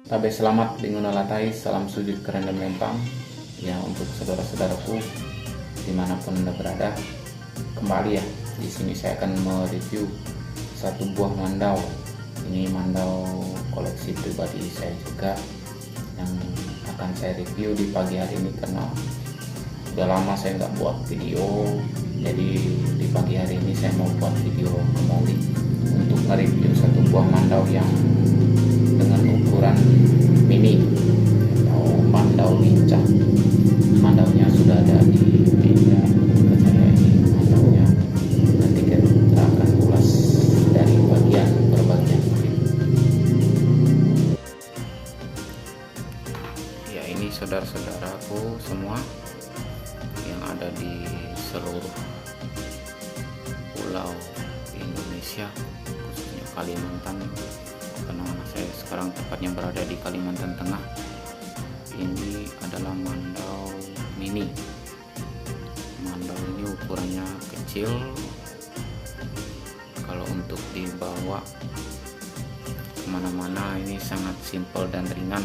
Tabe selamat dengan latai, salam sujud kerendam lempang. Ya, untuk saudara-saudaraku dimanapun anda berada, kembali ya. Di sini saya akan mereview satu buah mandau. Ini mandau koleksi pribadi saya juga, yang akan saya review di pagi hari ini karena udah lama saya nggak buat video. Jadi di pagi hari ini saya mau buat video kembali untuk mereview satu buah mandau yang dengan ukuran mini atau mandau lincah. Mandaunya sudah ada di media ke saya ini mandaunya. Nanti kita akan ulas dari bagian per bagian. Ya, ini saudara-saudaraku semua yang ada di seluruh pulau Indonesia, khususnya Kalimantan, karena saya sekarang tepatnya berada di Kalimantan Tengah. Ini adalah mandau mini. Mandau ini ukurannya kecil, kalau untuk dibawa kemana-mana ini sangat simpel dan ringan,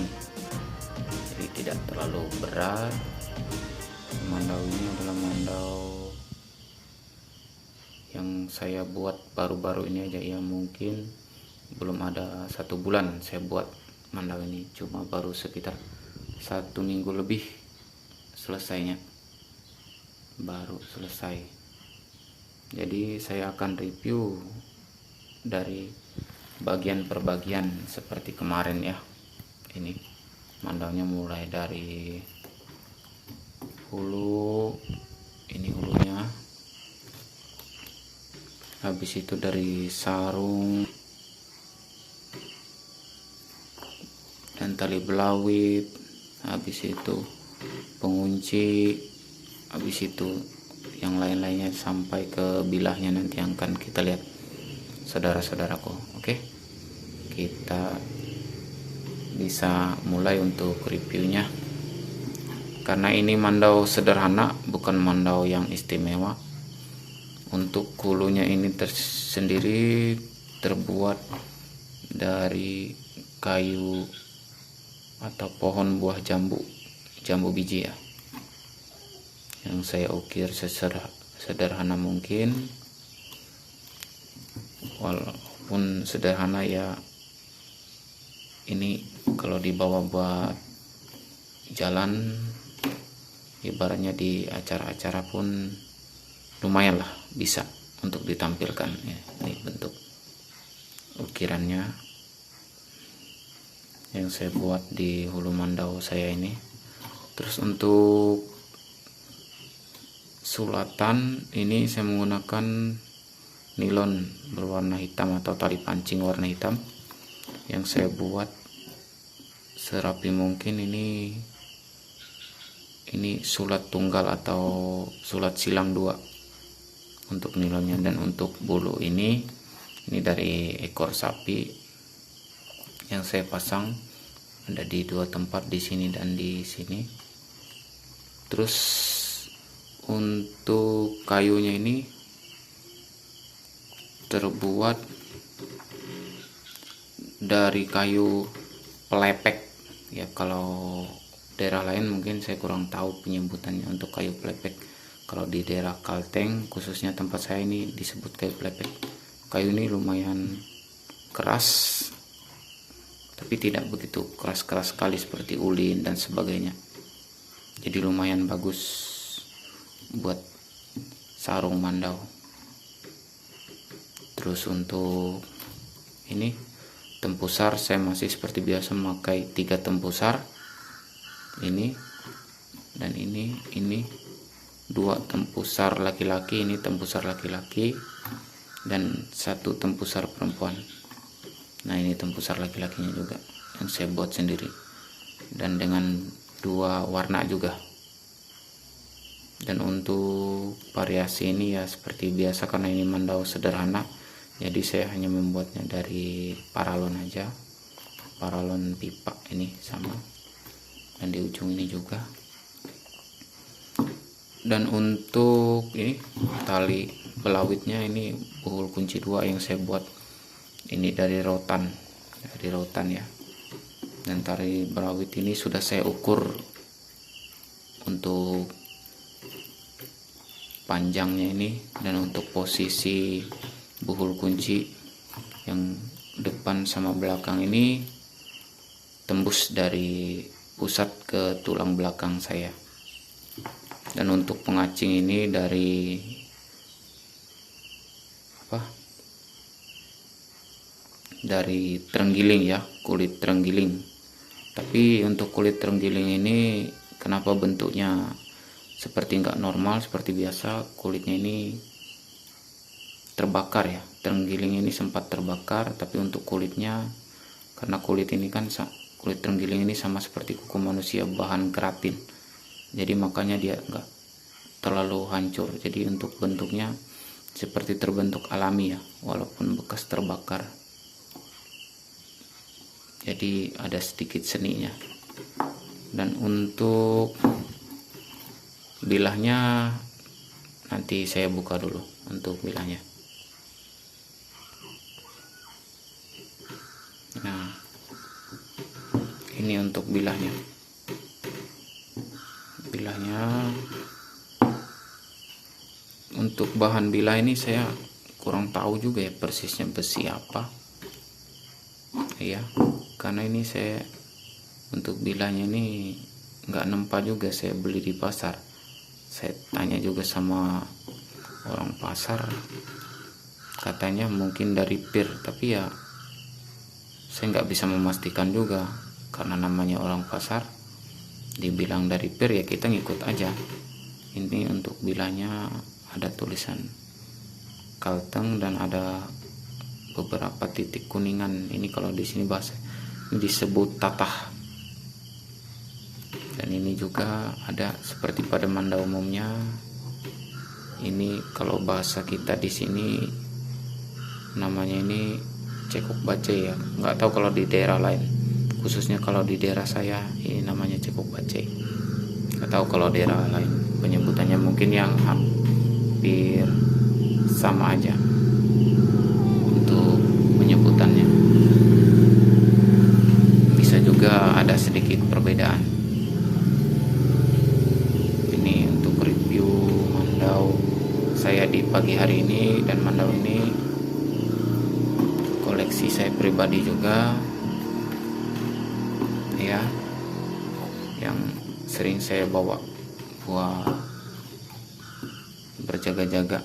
jadi tidak terlalu berat. Mandau ini adalah mandau yang saya buat baru-baru ini aja ya, mungkin belum ada 1 bulan saya buat mandau ini, cuma baru sekitar 1 minggu lebih selesainya, baru selesai. Jadi saya akan review dari bagian per bagian seperti kemarin ya. Ini mandaunya mulai dari hulu, ini hulunya, habis itu dari sarung dan tali belawit, habis itu pengunci, habis itu yang lain-lainnya sampai ke bilahnya nanti yang akan kita lihat saudara-saudaraku. Oke, kita bisa mulai untuk reviewnya. Karena ini mandau sederhana, bukan mandau yang istimewa. Untuk hulunya ini tersendiri terbuat dari kayu atau pohon buah jambu biji ya, yang saya ukir sederhana mungkin. Walaupun sederhana ya, ini kalau dibawa buat jalan, ibaratnya di acara-acara pun lumayan lah, bisa untuk ditampilkan ya. Ini bentuk ukirannya yang saya buat di hulu mandau saya ini. Terus untuk sulatan ini saya menggunakan nilon berwarna hitam atau tali pancing warna hitam yang saya buat serapi mungkin. Ini sulat tunggal atau sulat silang 2 untuk nilonnya. Dan untuk bulu ini dari ekor sapi yang saya pasang, ada di 2 tempat, di sini dan di sini. Terus untuk kayunya ini terbuat dari kayu pelepek ya. Kalau daerah lain mungkin saya kurang tahu penyebutannya untuk kayu pelepek. Kalau di daerah Kalteng, khususnya tempat saya ini, disebut kayu pelepek. Kayu ini lumayan keras, tapi tidak begitu keras-keras sekali seperti ulin dan sebagainya. Jadi lumayan bagus buat sarung mandau. Terus untuk ini tempusar, saya masih seperti biasa memakai 3 tempusar. Ini dan ini 2 tempusar laki-laki, ini tempusar laki-laki, dan 1 tempusar perempuan. Nah, ini tempusar laki-lakinya juga yang saya buat sendiri, dan dengan 2 warna juga. Dan untuk variasi ini ya seperti biasa, karena ini mandau sederhana, jadi saya hanya membuatnya dari paralon aja, paralon pipa ini sama, dan di ujung ini juga. Dan untuk ini tali belawitnya, ini buhul kunci 2 yang saya buat ini dari rotan ya. Dan tali berawit ini sudah saya ukur untuk panjangnya ini, dan untuk posisi buhul kunci yang depan sama belakang ini tembus dari pusat ke tulang belakang saya. Dan untuk pengacing ini dari terenggiling ya, kulit terenggiling. Tapi untuk kulit terenggiling ini kenapa bentuknya seperti nggak normal seperti biasa, kulitnya ini terbakar ya. Terenggiling ini sempat terbakar, tapi untuk kulitnya, karena kulit ini kan, kulit terenggiling ini sama seperti kuku manusia, bahan keratin, jadi makanya dia nggak terlalu hancur. Jadi untuk bentuknya seperti terbentuk alami ya, walaupun bekas terbakar. Jadi ada sedikit seninya. Dan untuk bilahnya nanti saya buka dulu untuk bilahnya. Nah, ini untuk bilahnya. Untuk bahan bilah ini saya kurang tahu juga ya persisnya besi apa ya, karena ini saya untuk bilahnya ini nggak nempa juga, saya beli di pasar. Saya tanya juga sama orang pasar, katanya mungkin dari PIR, tapi ya saya nggak bisa memastikan juga, karena namanya orang pasar, dibilang dari PIR ya kita ngikut aja. Ini untuk bilahnya ada tulisan Kalteng dan ada beberapa titik kuningan. Ini kalau di sini bahasa disebut tatah. Dan ini juga ada seperti pada manda umumnya. Ini kalau bahasa kita di sini namanya ini cekuk bacai ya. Nggak tahu kalau di daerah lain. Khususnya kalau di daerah saya ini namanya cekuk bacai. Nggak tahu kalau daerah lain penyebutannya, mungkin yang hampir sama aja untuk penyebutannya. Bisa juga ada sedikit perbedaan. Ini untuk review mandau saya di pagi hari ini, dan mandau ini koleksi saya pribadi juga ya, yang sering saya bawa buat berjaga-jaga.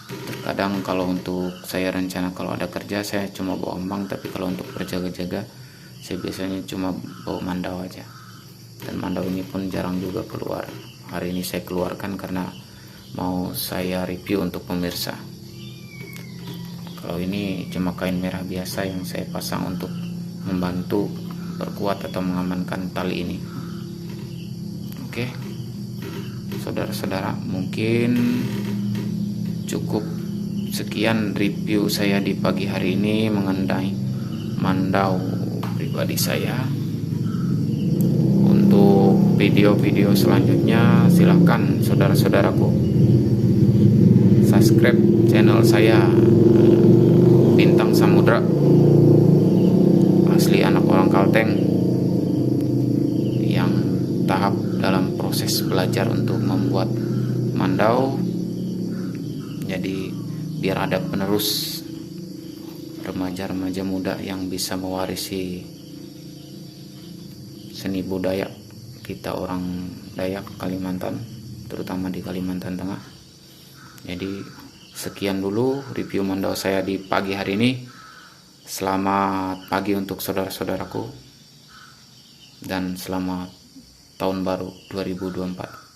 Terkadang kalau untuk saya rencana kalau ada kerja saya cuma bawa emang, tapi kalau untuk berjaga-jaga saya biasanya cuma bawa mandau aja. Dan mandau ini pun jarang juga keluar. Hari ini saya keluarkan karena mau saya review untuk pemirsa. Kalau ini cuma kain merah biasa yang saya pasang untuk membantu perkuat atau mengamankan tali ini. Oke, saudara-saudara, mungkin cukup sekian review saya di pagi hari ini mengenai mandau pribadi saya. Untuk video-video selanjutnya silahkan saudara-saudaraku subscribe channel saya Bintang Samudra, asli anak orang Kalteng yang tahap dalam proses belajar untuk membuat mandau. Jadi biar ada penerus, remaja-remaja muda yang bisa mewarisi seni budaya kita orang Dayak Kalimantan, terutama di Kalimantan Tengah. Jadi sekian dulu review mandau saya di pagi hari ini. Selamat pagi untuk saudara-saudaraku, dan selamat tahun baru 2024.